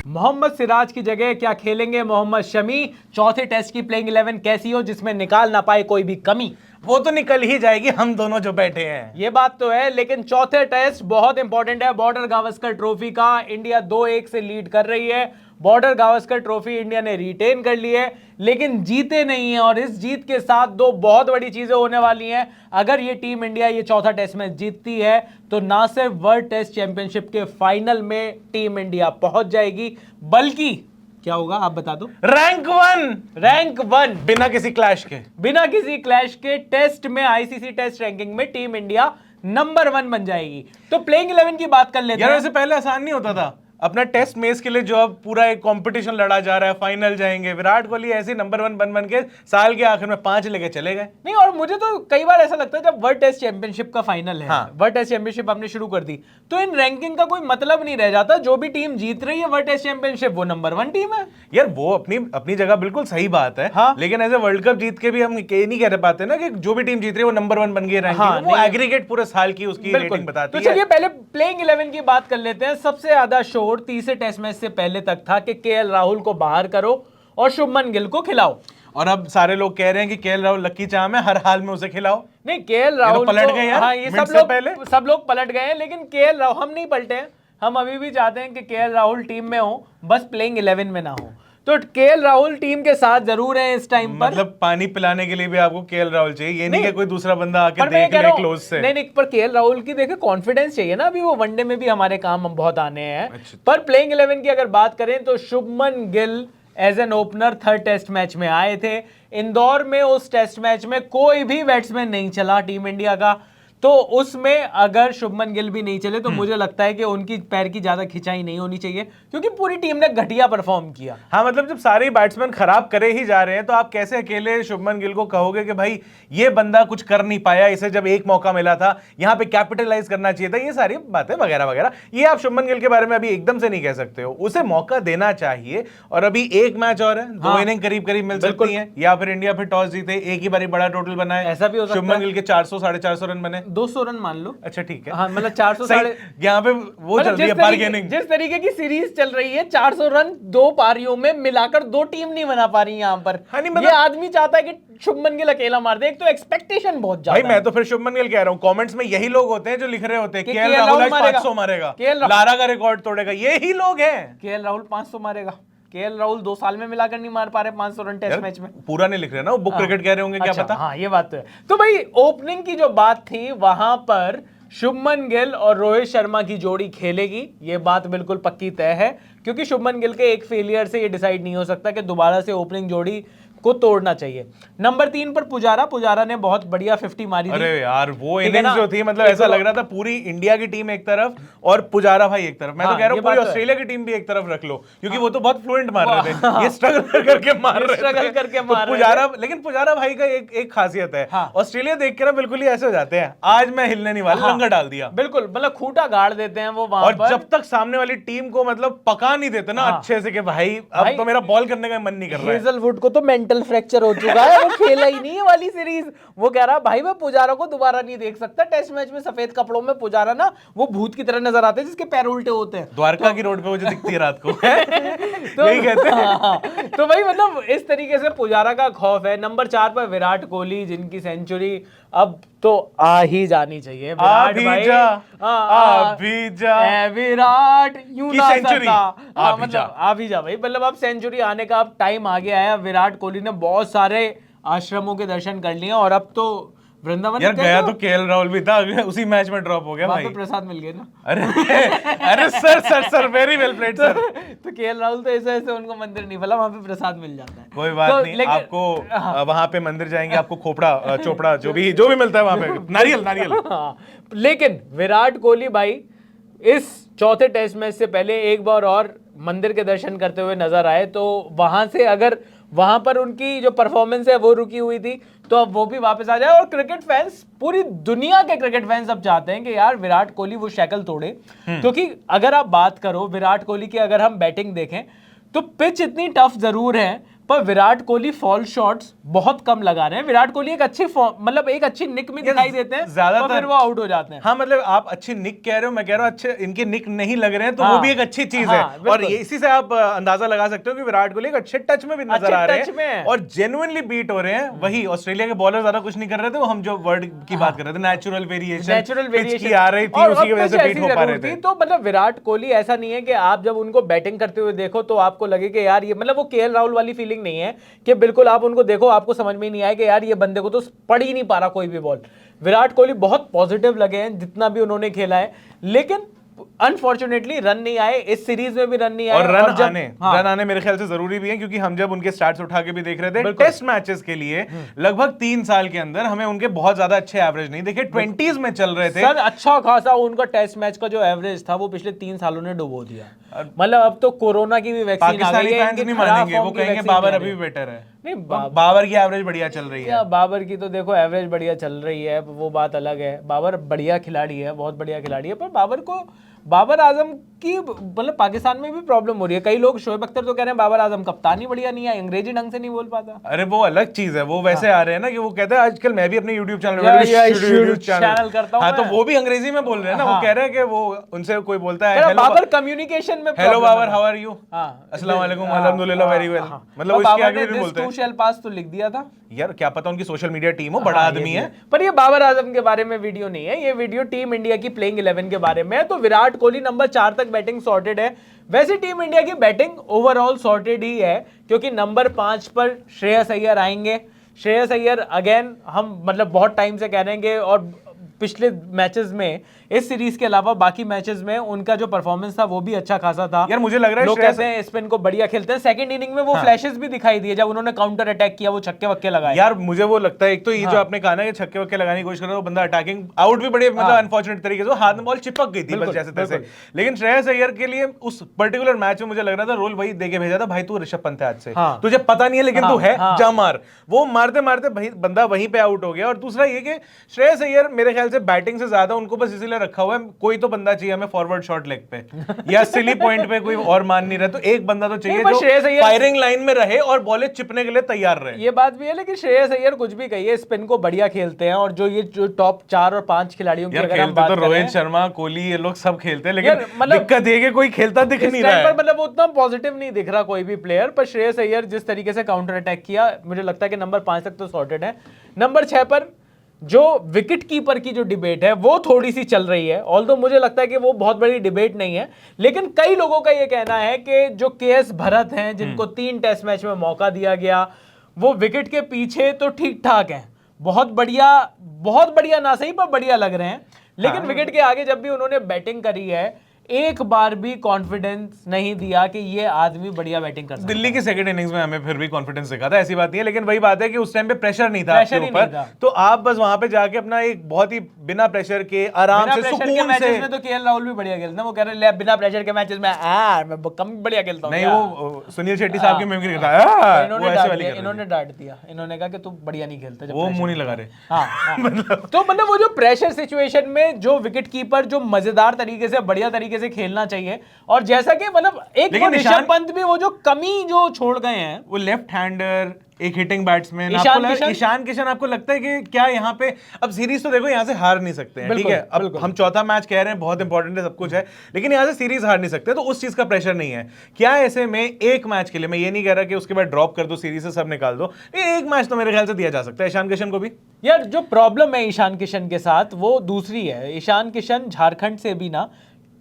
मोहम्मद सिराज की जगह क्या खेलेंगे मोहम्मद शमी? चौथे टेस्ट की प्लेइंग 11 कैसी हो जिसमें निकाल ना पाए कोई भी कमी? वो तो निकल ही जाएगी, हम दोनों जो बैठे हैं। ये बात तो है, लेकिन चौथे टेस्ट बहुत इंपॉर्टेंट है। बॉर्डर गावस्कर ट्रॉफी का इंडिया 2-1 से लीड कर रही है। बॉर्डर गावस्कर ट्रॉफी इंडिया ने रिटेन कर ली है, लेकिन जीते नहीं है। और इस जीत के साथ दो बहुत बड़ी चीजें होने वाली हैं। अगर ये टीम इंडिया ये चौथा टेस्ट मैच जीतती है तो ना सिर्फ वर्ल्ड टेस्ट चैंपियनशिप के फाइनल में टीम इंडिया पहुंच जाएगी, बल्कि क्या होगा आप बता दो? रैंक 1 बिना किसी क्लैश के टेस्ट में, आईसीसी टेस्ट रैंकिंग में टीम इंडिया नंबर 1 बन जाएगी। तो प्लेइंग 11 की बात कर लेते हैं। यार वैसे पहले आसान नहीं होता था अपना टेस्ट मैच के लिए, जो अब पूरा एक कंपटीशन लड़ा जा रहा है, फाइनल जाएंगे। विराट कोहली ऐसे नंबर 1 बन के साल के आखिर में 5 लेके चले गए। नहीं, और मुझे तो कई बार ऐसा लगता है जब वर्ल्ड टेस्ट चैंपियनशिप का फाइनल है, हाँ। वर्ल्ड टेस्ट चैंपियनशिप आपने शुरू कर दी तो इन रैंकिंग का कोई मतलब नहीं रह जाता। जो भी टीम जीत रही है वर्ल्ड टेस्ट चैंपियनशिप वो नंबर 1 टीम है। यार वो अपनी जगह बिल्कुल सही बात है। हाँ। लेकिन ऐसे वर्ल्ड कप जीत के भी हम नहीं कह पाते ना कि जो भी टीम जीत रही है वो नंबर 1 बन गई रैंकिंग। हाँ, वो एग्रीगेट पूरे साल की उसकी रेटिंग बताती है। तो चलिए पहले प्लेइंग 11 की बात कर लेते हैं। सबसे ज्यादा शोर तीसरे टेस्ट मैच से पहले तक था कि केएल राहुल को बाहर करो और शुभमन गिल को खिलाओ। और अब सारे लोग कह रहे हैं कि केएल राहुल लकी चार्म है, हर हाल में उसे खिलाओ। नहीं, केएल राहुल पलट गए यार। हाँ, ये सब लोग पलट गए हैं, लेकिन केएल राहुल, हम नहीं पलटे हैं। हम अभी भी चाहते हैं कि केएल राहुल टीम में हो, बस प्लेइंग 11 में ना हो। तो केएल राहुल टीम के साथ जरूर है इस टाइम पर। मतलब पानी पिलाने के लिए भी आपको केएल राहुल चाहिए, ये नहीं कि कोई दूसरा बंदा आके देख ले क्लोज से। नहीं, पर केएल राहुल की देखे कॉन्फिडेंस चाहिए ना। अभी वो वनडे में भी हमारे काम बहुत आने हैं। अच्छा। पर प्लेइंग 11 की अगर बात करें तो Shubman Gill as an opener third test match में आए थे इंदौर में। उस टेस्ट मैच में कोई भी बैट्समैन नहीं चला टीम इंडिया का, तो उसमें अगर शुभमन गिल भी नहीं चले तो मुझे लगता है कि उनकी पैर की ज्यादा खिंचाई नहीं होनी चाहिए, क्योंकि पूरी टीम ने घटिया परफॉर्म किया। हाँ, मतलब जब सारे बैट्समैन खराब करे ही जा रहे हैं तो आप कैसे अकेले शुभमन गिल को कहोगे कि भाई ये बंदा कुछ कर नहीं पाया, इसे जब एक मौका मिला था यहाँ पे कैपिटलाइज करना चाहिए था, ये सारी बातें वगैरह वगैरह, ये आप शुभमन गिल के बारे में अभी एकदम से नहीं कह सकते हो। उसे मौका देना चाहिए। और अभी एक मैच और है, 2 इनिंग करीब मिल सकती है, या फिर इंडिया फिर टॉस जीते एक ही बारी बड़ा टोटल बनाए, ऐसा भी हो सकता है। शुभमन गिल के 400 450 रन बने, 200 रन मान लो। अच्छा ठीक है। हाँ, मतलब 400 यहाँ पे वो चल रही है बार्गेनिंग। जिस तरीके की सीरीज चल रही है, 400 रन 2 पारियों में मिलाकर 2 टीम नहीं बना पा रही यहाँ पर। हाँ, ये आदमी चाहता है कि शुभमन गिल अकेला मार दे। एक तो एक्सपेक्टेशन बहुत ज्यादा भाई, मैं तो फिर शुभमन गिल कह रहा हूँ। कमेंट्स में यही लोग होते हैं जो लिख रहे होते हैं केएल केएल राहुल आज मारेगा, 500 मारेगा, केएल लारा का रिकॉर्ड तोड़ेगा, यही लोग हैं। केएल राहुल 500 मारेगा। केएल राहुल 2 साल में मिलाकर नहीं मार पा रहे 500 रन टेस्ट मैच में। पूरा नहीं लिख रहे ना, वो बुक क्रिकेट कह रहे होंगे, क्या पता। हाँ, ये बात तो है। तो भाई ओपनिंग की जो बात थी वहां पर शुभमन गिल और रोहित शर्मा की जोड़ी खेलेगी, ये बात बिल्कुल पक्की तय है, क्योंकि शुभमन गिल के एक फेलियर से ये डिसाइड नहीं हो सकता कि दोबारा से ओपनिंग जोड़ी को तोड़ना चाहिए। नंबर 3 पर पुजारा ने बहुत बढ़िया 50 मारी थी। अरे यार वो इनिंग्स जो थी, मतलब ऐसा लग रहा था पूरी इंडिया की टीम एक तरफ और पुजारा भाई एक तरफ। मैं तो कह रहा हूँ पूरी ऑस्ट्रेलिया की टीम भी एक तरफ रख लो, क्योंकि वो तो बहुत फ्लुएंट मार रहे थे, ये स्ट्रगल करके मार रहे थे। लेकिन पुजारा भाई का एक खासियत है, ऑस्ट्रेलिया देख के ना बिल्कुल ही ऐसे हो जाते हैं, आज मैं हिलने नहीं वाला, लंगर डाल दिया। बिल्कुल, मतलब खूंटा गाड़ देते हैं वो वहां पर। और जब तक सामने वाली टीम को मतलब पका नहीं देते ना अच्छे से कि भाई अब तो मेरा बॉल करने का मन नहीं कर रहा है। हेजलवुड को तो मेंटल फ्रैक्चर हो चुका है, वो खेला ही नहीं है वाली सीरीज। वो कह रहा भाई मैं पुजारा को दोबारा नहीं देख सकता टेस्ट मैच में। सफेद कपड़ों में पुजारा ना वो भूत की तरह नजर आते हैं जिसके पैर उल्टे होते हैं, द्वारका की रोड पे वो जो दिखती है रात को। तो यही कहते हैं। तो भाई मतलब इस तरीके से पुजारा का खौफ है। नंबर 4 पर विराट कोहली, जिनकी सेंचुरी अब तो आ ही जानी चाहिए। विराट यूं ना सकता, मतलब आ भी जा भाई, मतलब अब सेंचुरी आने का अब टाइम आ गया है। विराट कोहली ने बहुत सारे आश्रमों के दर्शन कर लिए और अब तो वृंदावन यार गया तो केएल राहुल भी था, उसी मैच में ड्रॉप हो गया भाई। प्रसाद मिल गए ना। अरे sir very well played sir. तो केएल राहुल तो ऐसे उनको मंदिर नहीं मिला, वहां पे प्रसाद मिल जाता है। कोई बात नहीं, आपको वहां पे मंदिर जाएंगे, आपको खोपड़ा चोपड़ा जो भी मिलता है वहां पे, नारियल। लेकिन विराट कोहली भाई इस चौथे टेस्ट मैच से पहले एक बार और मंदिर के दर्शन करते हुए नजर आए, तो वहां से अगर वहां पर उनकी जो परफॉर्मेंस है वो रुकी हुई थी तो अब वो भी वापस आ जाए। और क्रिकेट फैंस, पूरी दुनिया के क्रिकेट फैंस अब चाहते हैं कि यार विराट कोहली वो शक्ल तोड़े, क्योंकि अगर आप बात करो विराट कोहली की, अगर हम बैटिंग देखें तो पिच इतनी टफ जरूर है पर विराट कोहली फॉल शॉट्स बहुत कम लगा रहे हैं। विराट कोहली एक अच्छी मतलब एक अच्छी निक में दिखाई देते हैं, ज्यादातर फिर वो आउट हो जाते हैं। हाँ मतलब आप अच्छी निक कह रहे हो, मैं कह रहा हूँ अच्छे इनके निक नहीं लग रहे हैं, तो वो भी एक अच्छी चीज है। और इसी से आप अंदाजा लगा सकते हो कि विराट कोहली एक अच्छे टच में भी नजर आ रहे हैं और जेन्युइनली बीट हो रहे हैं। वही ऑस्ट्रेलिया के बॉलर ज्यादा कुछ नहीं कर रहे थे, वो हम जो वर्ड की बात कर रहे थे, नेचुरल वेरिएशन की आ रही थी, उसी की वजह से बीट हो पा रहे थे। तो मतलब विराट कोहली ऐसा नहीं है कि आप जब उनको बैटिंग करते हुए देखो तो आपको लगे कि यार ये, मतलब वो केएल राहुल वाली फीलिंग नहीं है कि बिल्कुल आप उनको देखो आपको समझ में ही नहीं आए कि यार ये बंदे को तो पड़ ही नहीं पा रहा कोई भी बॉल। विराट कोहली बहुत पॉजिटिव लगे हैं जितना भी उन्होंने खेला है, लेकिन अनफॉर्चुनेटली रन नहीं आए, इस सीरीज में भी रन नहीं आए। और रन आने मेरे ख्याल से जरूरी भी है, क्योंकि हम जब उनके स्टैट्स उठा के भी देख रहे थे टेस्ट मैचेस के लिए, लगभग 3 साल के अंदर हमें उनके बहुत ज्यादा अच्छे एवरेज नहीं देखे, 20s में चल रहे थे सर। अच्छा खासा उनका टेस्ट मैच का जो एवरेज था वो पिछले 3 सालों ने डुबो दिया। मतलब अब तो कोरोना की भी वैक्सीन आ गई है, फैंस नहीं मानेंगे, वो कहेंगे बाबर अभी भी बेटर है। नहीं, बाबर की एवरेज बढ़िया चल रही है। बाबर की तो देखो एवरेज बढ़िया चल रही है, वो बात अलग है। बाबर बढ़िया खिलाड़ी है, बहुत बढ़िया खिलाड़ी है, पर बाबर आजम की मतलब पाकिस्तान में भी प्रॉब्लम हो रही है। कई लोग, शोएब अख्तर तो कह रहे हैं बाबर आजम कप्तान ही बढ़िया नहीं है, अंग्रेजी ढंग से नहीं बोल पाता। अरे वो अलग चीज है, वो वैसे आ रहे हैं ना कि वो कहते हैं आजकल मैं भी अपने YouTube चैनल करता हूं। हाँ, तो वो भी अंग्रेजी में बोल रहे हैं ना। वो कह रहे हैं कि वो उनसे कोई बोलता है बाबर कम्युनिकेशन में, hello Babar how are you, अस्सलाम वालेकुम, अल्हम्दुलिल्लाह वेरी वेल, मतलब उसके आगे भी बोलते हैं। शैल पास तो लिख दिया था यार, क्या पता उनकी सोशल मीडिया टीम हो, बड़ा आदमी है। पर ये बाबर आजम के बारे में वीडियो नहीं है, ये वीडियो टीम इंडिया की प्लेइंग 11 के बारे में है। तो विराट कोहली नंबर 4 तक बैटिंग सॉर्टेड है। वैसे टीम इंडिया की बैटिंग ओवरऑल सॉर्टेड ही है, क्योंकि नंबर 5 पर श्रेयस अय्यर आएंगे। श्रेयस अय्यर अगेन हम मतलब बहुत टाइम से कह रहे हैं, और पिछले मैचेस में, इस सीरीज के अलावा बाकी मैचेस में उनका जो परफॉर्मेंस था वो भी अच्छा खासा था। यार मुझे लग रहा है लोग कहते हैं स्पिन को बढ़िया खेलते हैं। सेकंड इनिंग में वो फ्लैशेस भी दिखाई दिए जब उन्होंने काउंटर अटैक किया, वो छक्के वक्के लगाए। यार मुझे वो लगता है, एक तो ये जो आपने कहा ना कि छक्के वक्के लगाने की कोशिश कर रहा है, वो बंदा अटैकिंग आउट भी बड़े मतलब अनफॉर्चुनेट तरीके से, हाथ में बॉल चिपक गई थी बस जैसे तैसे। लेकिन श्रेयस अय्यर के लिए उस पर्टिकुलर मैच में मुझे लग रहा था रोल वही देके भेजा था, भाई तू ऋषभ पंत है आज से, तुझे पता नहीं है लेकिन तू है, जा मार। वो मारते मारते भाई बंदा वहीं पे आउट हो गया। और दूसरा ये कि श्रेयस अय्यर मेरे ख्याल से बैटिंग से ज्यादा उनको बस इसीलिए रखा हुआ है, कोई तो बंदा चाहिए हमें फॉरवर्ड शॉट लेग पे या सिली पॉइंट पे, कोई और मान नहीं रहा, तो एक बंदा तो चाहिए जो फायरिंग लाइन में रहे और बॉलें चिपने के लिए तैयार रहे। ये बात भी है, लेकिन श्रेयस अय्यर कुछ भी कहिए, स्पिन को बढ़िया खेलते हैं। और जो ये जो टॉप 4 और 5 खिलाड़ियों की अगर हम बात करें, रोहित शर्मा, कोहली, ये लोग सब खेलते हैं, लेकिन दिक्कत ये कि कोई खेलता दिख नहीं रहा है। मतलब उतना पॉजिटिव नहीं दिख रहा कोई भी प्लेयर। पर श्रेयस अय्यर जिस तरीके से काउंटर अटैक किया, मुझे लगता है कि नंबर 5 तक तो सॉर्टेड है। नंबर 6 पर जो विकेट कीपर की जो डिबेट है वो थोड़ी सी चल रही है, ऑल्दो मुझे लगता है कि वो बहुत बड़ी डिबेट नहीं है, लेकिन कई लोगों का ये कहना है कि जो केएस भरत हैं, जिनको 3 टेस्ट मैच में मौका दिया गया, वो विकेट के पीछे तो ठीक ठाक हैं, बहुत बढ़िया ना सही पर बढ़िया लग रहे हैं, लेकिन विकेट के आगे जब भी उन्होंने बैटिंग करी है, एक बार भी कॉन्फिडेंस नहीं दिया कि ये आदमी बढ़िया बैटिंग कर सकता है। दिल्ली की सेकंड इनिंग्स में हमें फिर भी कॉन्फिडेंस दिखा था, ऐसी बात नहीं है, लेकिन वही बात है कि उस टाइम पे प्रेशर नहीं था आपके ऊपर, तो आप बस वहां पे जाके अपना एक बहुत ही बिना प्रेशर के आराम से सुकून से। में तो केएल राहुल भी बढ़िया खेलते हैं, वो कह रहे हैं बिना प्रेशर के मैचेस में मैं कम बढ़िया खेलता हूं। नहीं, वो सुनील शेट्टी साहब की मिमिक्री करता है, इन्होंने डांट दिया, इन्होंने कहा कि तू बढ़िया नहीं खेलता, वो मुंह नहीं लगा रहे। तो मतलब वो जो प्रेशर सिचुएशन में जो विकेट कीपर जो मजेदार तरीके से, बढ़िया तरीके से खेलना चाहिए, और जैसा कि मतलब एक ऋषभ पंत भी वो जो कमी जो छोड़ गए हैं, वो लेफ्ट हैंडर, एक हिटिंग बैट्समैन, ईशान किशन, आपको लगता है कि क्या यहाँ पे अब सीरीज तो देखो यहाँ से हार नहीं सकते हैं, ठीक है, अब हम चौथा मैच कह रहे हैं बहुत इंपॉर्टेंट है, सब कुछ है, लेकिन यहाँ से सीरीज हार नहीं सकते, तो उस चीज का प्रेशर नहीं है। क्या ऐसे में एक मैच के लिए, मैं ये नहीं कह रहा कि उसके बाद ड्रॉप कर दो सीरीज से, सब निकाल दो, एक मैच तो मेरे ख्याल से दिया जा सकता है ईशान किशन को भी। यार जो प्रॉब्लम है ईशान किशन के साथ वो दूसरी है। ईशान किशन झारखंड से भी ना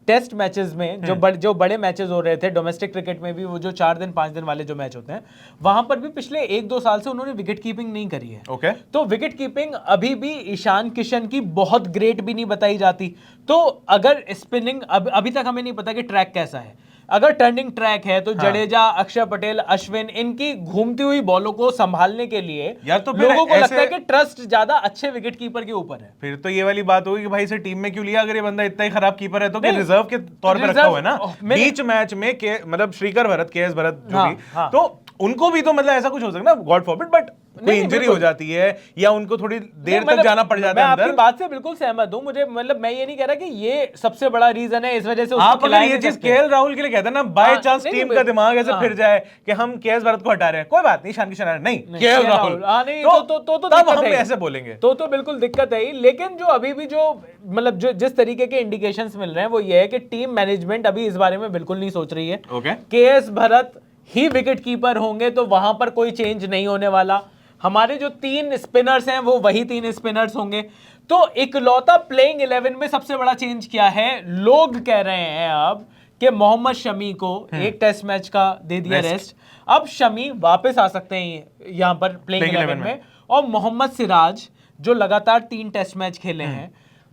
टेस्ट मैचेस में जो बड़े मैचेस हो रहे थे, डोमेस्टिक क्रिकेट में भी वो जो 4 दिन 5 दिन वाले जो मैच होते हैं, वहां पर भी पिछले 1-2 साल से उन्होंने विकेट कीपिंग नहीं करी है। ओके। तो विकेट कीपिंग अभी भी ईशान किशन की बहुत ग्रेट भी नहीं बताई जाती। तो अगर स्पिनिंग अभी तक हमें नहीं पता कि ट्रैक कैसा है, अगर टर्निंग ट्रैक है तो जडेजा, अक्षर पटेल, अश्विन, इनकी घूमती हुई बॉलों को संभालने के लिए या तो लोगों को लगता है कि ट्रस्ट ज्यादा अच्छे विकेट कीपर के ऊपर है। फिर तो ये वाली बात होगी कि भाई इसे टीम में क्यों लिया, अगर ये बंदा इतना ही खराब कीपर है तो क्या रिजर्व के तौर पे रखा हुआ है ना। बीच मैच में मतलब श्रीकर भरत, केएस भरत जो भी, तो उनको भी तो मतलब ऐसा कुछ हो सकता है ना, गॉड फॉरबिड, बट कोई इंजरी हो जाती है या उनको थोड़ी देर तक जाना पड़ जाता है अंदर। मैं आपकी बात से बिल्कुल सहमत हूं। मुझे मतलब मैं ये नहीं कह रहा कि ये सबसे बड़ा रीजन है इस वजह से आप अगर ये चीज केएल राहुल के लिए कहते हैं ना, बाय चांस टीम का दिमाग ऐसे फिर जाए कि हम केएस भरत को हटा रहे हैं, कोई बात नहीं, ईशान किशन नहीं, केएल राहुल, तो तब हम ऐसे बोलेंगे, तो बिल्कुल दिक्कत है ही। लेकिन जो अभी भी जो मतलब जो जिस तरीके के इंडिकेशंस मिल रहे हैं वो ये है कि टीम मैनेजमेंट अभी इस बारे में बिल्कुल नहीं सोच रही है। केएस भरत ही विकेट कीपर होंगे तो वहां पर कोई चेंज नहीं होने वाला। हमारे जो 3 स्पिनर्स हैं वो वही 3 स्पिनर्स होंगे। तो इकलौता प्लेइंग 11 में सबसे बड़ा चेंज क्या है, लोग कह रहे हैं अब कि मोहम्मद शमी को एक टेस्ट मैच का दे दिया रेस्ट। अब शमी वापस आ सकते हैं यहां पर प्लेइंग 11 में, और मोहम्मद सिराज जो लगातार 3 टेस्ट मैच खेले हैं,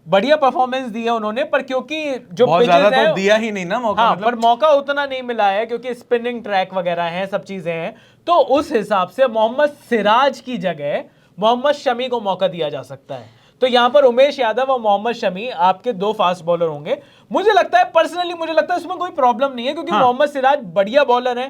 बढ़िया परफॉर्मेंस दी है उन्होंने, पर क्योंकि जो बहुत ज्यादा तो दिया ही नहीं ना मौका, हाँ, पर मौका उतना नहीं मिला है क्योंकि स्पिनिंग ट्रैक वगैरह हैं, सब चीजें हैं। तो उस हिसाब से मोहम्मद सिराज की जगह मोहम्मद शमी को मौका दिया जा सकता है। तो यहां पर उमेश यादव और मोहम्मद शमी आपके 2 फास्ट बॉलर होंगे। मुझे लगता है पर्सनली, मुझे लगता है इसमें कोई प्रॉब्लम नहीं है क्योंकि मोहम्मद सिराज बढ़िया बॉलर है,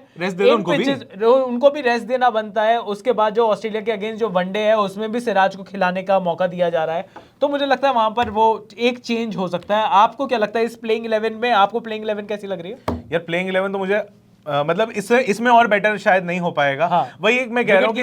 उनको भी रेस्ट देना बनता है। उसके बाद जो ऑस्ट्रेलिया के अगेंस्ट जो वनडे है उसमें भी सिराज को खिलाने का मौका दिया जा रहा है। तो मुझे लगता है वहां पर वो एक चेंज हो सकता है। आपको क्या लगता है इस प्लेइंग 11 में, आपको प्लेइंग 11 कैसी लग रही है? यार प्लेइंग 11 तो मुझे मतलब इसमें और बेटर शायद नहीं हो पाएगा। वही एक मैं कह रहा हूँ कि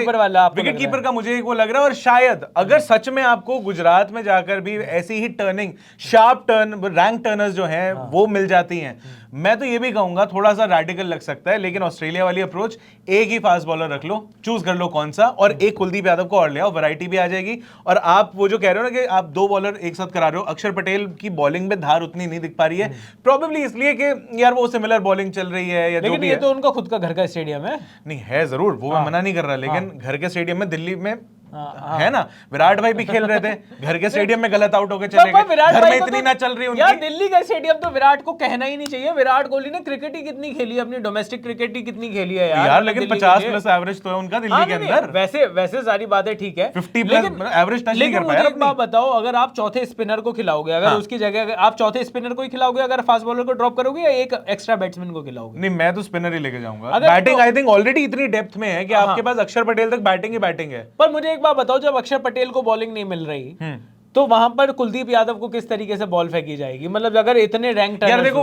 विकेट कीपर का मुझे एक वो लग रहा है, और शायद अगर सच में आपको गुजरात में जाकर भी ऐसी ही turning, sharp turn, rank turners जो हैं वो मिल जाती हैं, मैं तो ये भी कहूंगा थोड़ा सा रैडिकल लग सकता है, लेकिन ऑस्ट्रेलिया वाली अप्रोच, एक ही फास्ट बॉलर रख लो, चूज कर लो कौन सा, और एक कुलदीप यादव को और ले आओ, वैरायटी भी आ जाएगी। और आप वो जो कह रहे हो ना कि आप 2 बॉलर एक साथ करा रहे हो, अक्षर पटेल की बॉलिंग में धार उतनी नहीं दिख पा रही है, प्रोबेबली इसलिए कि यार वो सिमिलर बॉलिंग चल रही है, या जो भी ये तो उनका खुद का घर का स्टेडियम है। नहीं है जरूर, वो मैं मना नहीं कर रहा, लेकिन घर के स्टेडियम में दिल्ली में है ना, विराट भाई भी खेल रहे थे, घर के स्टेडियम में गलत आउट होकर चले गए, घर में इतनी ना चल रही उनकी। यार दिल्ली का स्टेडियम तो विराट को कहना ही नहीं चाहिए। विराट कोहली ने क्रिकेट ही कितनी खेली है, अपनी डोमेस्टिक क्रिकेट ही कितनी खेली है यार, लेकिन 50 प्लस एवरेज तो है उनका दिल्ली के अंदर। वैसे सारी बातें ठीक है, 50 प्लस एवरेज टच नहीं कर पाया। एक बात बताओ, अगर आप चौथे स्पिनर को खिलाओगे, अगर उसकी जगह आप चौथे स्पिनर को ही खिलाओगे, अगर फास्ट बॉलर को ड्रॉप करोगे, या एक एक्स्ट्रा बैट्समैन को खिलाओगे? नहीं, मैं तो स्पिनर ही लेके जाऊंगा। बैटिंग आई थिंक ऑलरेडी इतनी डेप्थ में है कि आपके पास अक्षर पटेल तक बैटिंग ही बैटिंग है। पर मुझे एक बात बताओ, जब अक्षर पटेल को बॉलिंग नहीं मिल रही तो वहां पर कुलदीप यादव को किस तरीके से बॉल फेंकी जाएगी? मतलब अगर इतने रैंक यार देखो,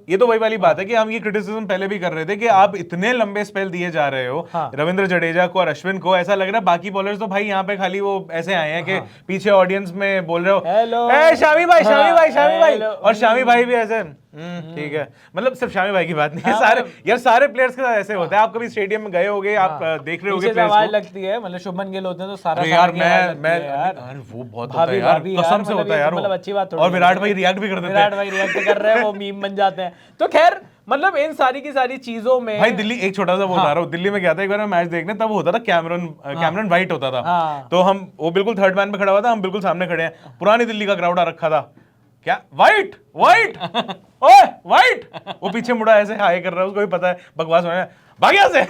ये तो वही वाली बात है कि हम ये क्रिटिसिज्म पहले भी कर रहे थे कि आप इतने लंबे स्पेल दिए जा रहे हो रविंद्र जडेजा को और अश्विन को, ऐसा लग रहा है बाकी बॉलर्स तो भाई यहाँ पे खाली वो ऐसे आए हैं कि पीछे ऑडियंस में बोल रहे हो हेलो शामी भाई, शामी भाई, शामी भाई, और शामी भाई भी ऐसे ठीक है। मतलब सिर्फ शामी भाई की बात नहीं है, सारे यार सारे प्लेयर्स के साथ ऐसे होता है। आप कभी स्टेडियम में गए होगे, आप देख रहे होगे प्लेयर्स को, लगती है मतलब शुभमन गिल होते हैं तो सारा यार मैं वो बहुत होता है यार, कसम से होता है यार, मतलब अच्छी बात। और विराट भाई रिएक्ट भी कर देते हैं, विराट भाई रिएक्ट कर रहे हैं, वो मीम बन जाते हैं। तो खैर मतलब इन सारी की सारी चीजों में भाई दिल्ली, एक छोटा सा बता रहा हूँ, दिल्ली में क्या था, एक बार मैं मैच देखने तब होता था, कैमरन वाइट होता था, तो हम वो बिल्कुल थर्ड मैन पे खड़ा हुआ था, हम बिल्कुल सामने खड़े हैं, पुरानी दिल्ली का क्राउड आ रखा था, क्या वाइट वाइट ओए वाइट, वो पीछे मुड़ा ऐसे हाय कर रहा है, उसको भी पता है बकवास होने भाग्या से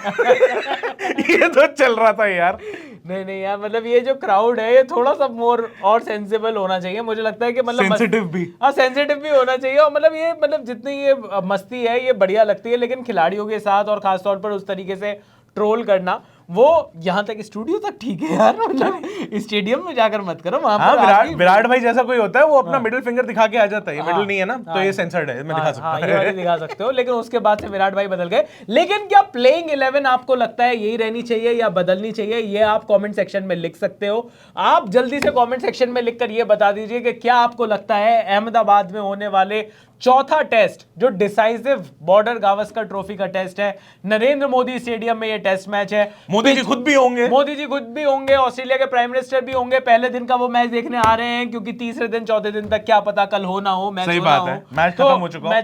ये तो चल रहा था यार। नहीं यार, मतलब ये जो क्राउड है ये थोड़ा सा मोर और सेंसिबल होना चाहिए, मुझे लगता है कि मतलब सेंसिटिव भी, हाँ सेंसिटिव भी होना चाहिए। और मतलब ये मतलब जितनी ये मस्ती है ये बढ़िया लगती है, लेकिन खिलाड़ियों के साथ और खासतौर पर उस तरीके से ट्रोल करना, वो यहाँ तक स्टूडियो तक ठीक है यार, मतलब स्टेडियम में जाकर मत करो। वहां पर विराट भाई जैसा कोई होता है वो अपना मिडिल फिंगर दिखा के आ जाता है, ये मिडिल नहीं है ना, तो ये सेंसर्ड है, मैं दिखा सकता हूं, ये वाली दिखा सकते हो। लेकिन उसके बाद से विराट भाई बदल गए। लेकिन क्या प्लेइंग 11 आपको लगता है यही रहनी चाहिए या बदलनी चाहिए? ये आप कमेंट सेक्शन में लिख सकते हो। आप जल्दी से कमेंट सेक्शन में लिखकर ये बता दीजिए कि क्या आपको लगता है अहमदाबाद में होने वाले चौथा टेस्ट, जो डिसाइसिव बॉर्डर गावस्कर ट्रॉफी का टेस्ट है, नरेंद्र मोदी स्टेडियम में ये टेस्ट मैच है, मोदी जी खुद भी होंगे, ऑस्ट्रेलिया के प्राइम मिनिस्टर भी होंगे, पहले दिन का वो मैच देखने आ रहे हैं, क्योंकि तीसरे दिन चौथे दिन तक क्या पता कल हो ना हो मैच, सही बात है, मैच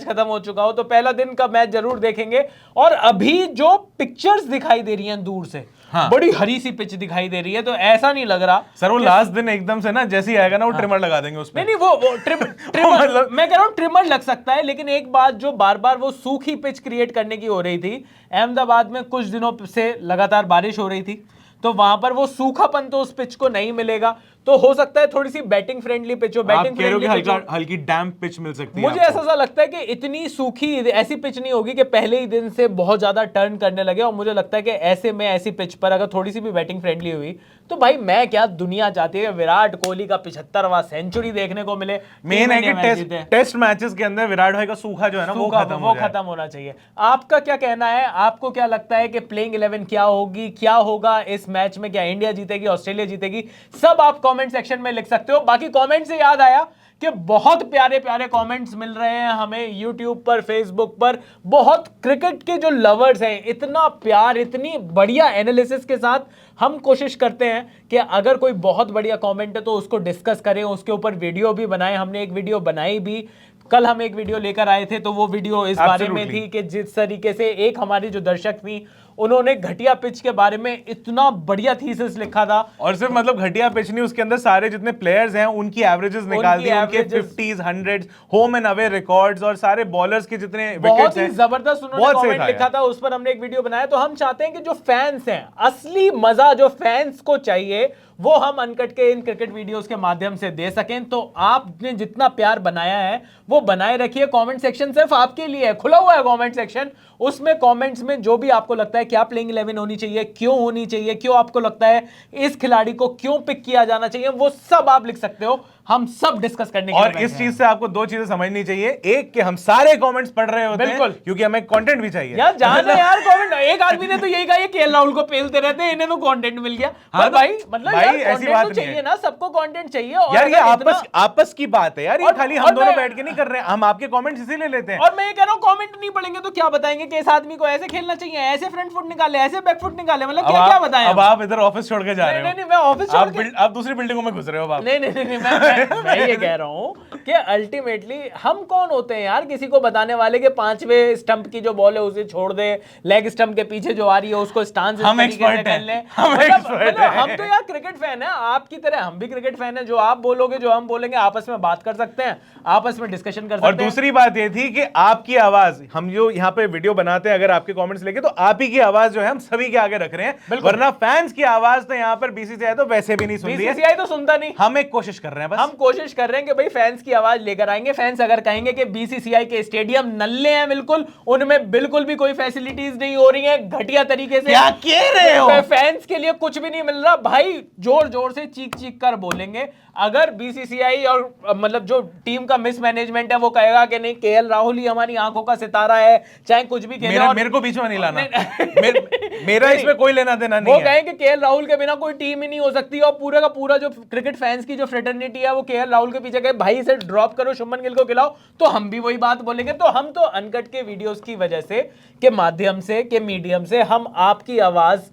खत्म हो चुका हो, तो पहला दिन का मैच जरूर देखेंगे। और अभी जो पिक्चर्स दिखाई दे रही हैं दूर से, बड़ी हरी सी पिच दिखाई दे रही है, तो ऐसा नहीं लग रहा सर वो लास्ट दिन एकदम से ना जैसे ही आएगा ना वो ट्रिमर लगा देंगे उसमें। नहीं वो ट्रिमर मैं कह रहा हूं ट्रिमर लग सकता है, लेकिन एक बात जो बार बार वो सूखी पिच क्रिएट करने की हो रही थी, अहमदाबाद में कुछ दिनों से लगातार बारिश हो रही थी, तो वहां पर वो सूखापन तो उस पिच को नहीं मिलेगा, तो हो सकता है थोड़ी सी बैटिंग फ्रेंडली पिच हो, बैटिंग फ्रेंडली हल्की डैम्प पिच मिल सकती है। मुझे ऐसा सा लगता है कि इतनी सूखी ऐसी पिच नहीं होगी कि पहले ही दिन से बहुत ज्यादा टर्न करने लगे, और मुझे लगता है कि ऐसे में ऐसी पिच पर अगर थोड़ी सी भी बैटिंग फ्रेंडली हुई तो भाई मैं क्या, दुनिया चाहती है विराट कोहली का 75वां सेंचुरी देखने को मिले। मेन है कि टेस्ट मैचेस के अंदर विराट भाई का सूखा जो है ना वो खत्म होना चाहिए। आपका क्या कहना है, आपको क्या लगता है कि प्लेइंग 11 क्या होगी, क्या होगा इस मैच में? क्या इंडिया जीतेगी, ऑस्ट्रेलिया जीतेगी? सब आप कमेंट सेक्शन में लिख सकते हो। बाकी कमेंट से याद आया कि बहुत प्यारे प्यारे कमेंट्स मिल रहे हैं हमें यूट्यूब पर, फेसबुक पर। बहुत क्रिकेट के जो लवर्स हैं, इतना प्यार, इतनी बढ़िया एनालिसिस के साथ हम कोशिश करते हैं कि अगर कोई बहुत बढ़िया कमेंट है तो उसको डिस्कस करें, उसके ऊपर वीडियो भी बनाएं। हमने एक वीडियो बनाई भी, कल हम एक वीडियो लेकर आए थे, तो वो वीडियो इस बारे में थी कि जिस तरीके से एक हमारी जो दर्शक थी उन्होंने घटिया पिच के बारे में इतना बढ़िया थीसिस लिखा था। और सिर्फ मतलब घटिया पिच नहीं, उसके अंदर सारे जितने प्लेयर्स हैं उनकी एवरेजेस निकाल दी, उनके 50s 100s home and away records, और सारे बॉलर्स के जितने बहुत ही जबरदस्त उन्होंने कमेंट लिखा था, उस पर हमने एक वीडियो बनाया। तो हम चाहते हैं कि जो फैंस हैं, असली मजा जो फैंस को चाहिए वो हम अनकट के इन क्रिकेट वीडियोस के माध्यम से दे सकें। तो आपने जितना प्यार बनाया है वो बनाए रखिए। कमेंट सेक्शन सिर्फ आपके लिए है, खुला हुआ है कमेंट सेक्शन। उसमें कमेंट्स में जो भी आपको लगता है क्या प्लेइंग 11 होनी चाहिए, क्यों होनी चाहिए, क्यों आपको लगता है इस खिलाड़ी को क्यों पिक किया जाना चाहिए, वो सब आप लिख सकते हो। हम सब डिस्कस करने के लिए और इस चीज से आपको दो चीजें समझनी चाहिए। एक कि हम सारे कमेंट्स पढ़ रहे होते हैं क्योंकि हमें कंटेंट भी चाहिए यार। जान यार कमेंट, एक आदमी ने तो यही कहा केएल राहुल को पेलते रहते हैं, इन्हें तो कंटेंट मिल गया। हाँ, भाई मतलब यार ऐसी बात तो चाहिए ना, सबको कंटेंट चाहिए। और यार ये आपस की बात है यार, ये खाली हम दोनों बैठ के नहीं कर रहे हैं, हम आपके कमेंट्स इसीलिए लेते हैं। और मैं ये कह रहा हूँ कमेंट नहीं पढ़ेंगे तो क्या बताएंगे कि इस आदमी को ऐसे खेलना चाहिए, ऐसे फ्रंट फुट निकाले, ऐसे बैक फुट निकाले, मतलब क्या क्या बताएं। अब आप इधर ऑफिस छोड़ के जा रहे हो। नहीं, मैं ऑफिस छोड़ के, आप दूसरी बिल्डिंगों में घुस रहे हो। नहीं, मैं ये कह रहा हूँ कि अल्टीमेटली हम कौन होते हैं यार किसी को बताने वाले के 5वें स्टंप की जो बॉल है उसे छोड़ दे, लेग स्टंप के पीछे जो आ रही है उसको स्टांस हम एक्सपर्ट हैं। हम तो यार क्रिकेट फैन है, आपकी तरह हम भी क्रिकेट फैन है। जो आप बोलोगे, जो हम बोलेंगे, आपस में बात कर सकते हैं, आपस में डिस्कशन कर सकते हैं। और दूसरी बात ये थी कि आपकी आवाज, हम जो यहाँ पे वीडियो बनाते हैं, अगर आपके कमेंट्स लेके तो आप ही की आवाज जो है हम सभी के आगे रख रहे हैं, वरना फैंस की आवाज तो यहाँ पर बीसीसीआई तो वैसे भी नहीं सुन रही है। बीसीसीआई तो सुनता नहीं, हम एक कोशिश कर रहे हैं, बस हम कोशिश कर रहे हैं कि भाई फैंस की आवाज लेकर आएंगे। फैंस अगर कहेंगे कि बीसीसीआई के स्टेडियम नल्ले हैं, बिल्कुल उनमें बिल्कुल भी कोई फैसिलिटीज नहीं हो रही है, घटिया तरीके से, क्या कह रहे हो, फैंस के लिए कुछ भी नहीं मिल रहा, भाई जोर जोर से चीख चीख कर बोलेंगे। अगर बीसीसीआई और मतलब जो टीम का मिसमैनेजमेंट है वो कहेगा कि नहीं केएल राहुल ही हमारी आंखों का सितारा है, चाहे कुछ भी खेले, मेरे को बीच में नहीं लाना, मेरा इसमें कोई लेना देना नहीं है। वो कहें कि केएल राहुल के बिना कोई टीम ही नहीं हो सकती, और पूरा का पूरा जो क्रिकेट फैंस की जो फ्रेटर्निटी है वो केएल राहुल के पीछे गए, भाई इसे ड्रॉप करो, शुभमन गिल को खिलाओ, तो हम भी वही बात बोलेंगे। तो हम तो अनकट के वीडियोस की वजह से, के माध्यम से, के मीडियम से हम आपकी आवाज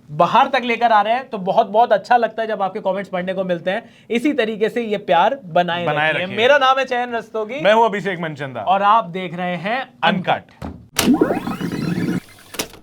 बाहर तक लेकर आ रहे हैं। तो बहुत बहुत अच्छा लगता है जब आपके कमेंट्स पढ़ने को मिलते हैं। इसी तरीके से ये प्यार बनाए रखिए। मेरा नाम है चयन रस्तोगी, मैं हूं अभिषेक मनचंदा, और आप देख रहे हैं अनकट।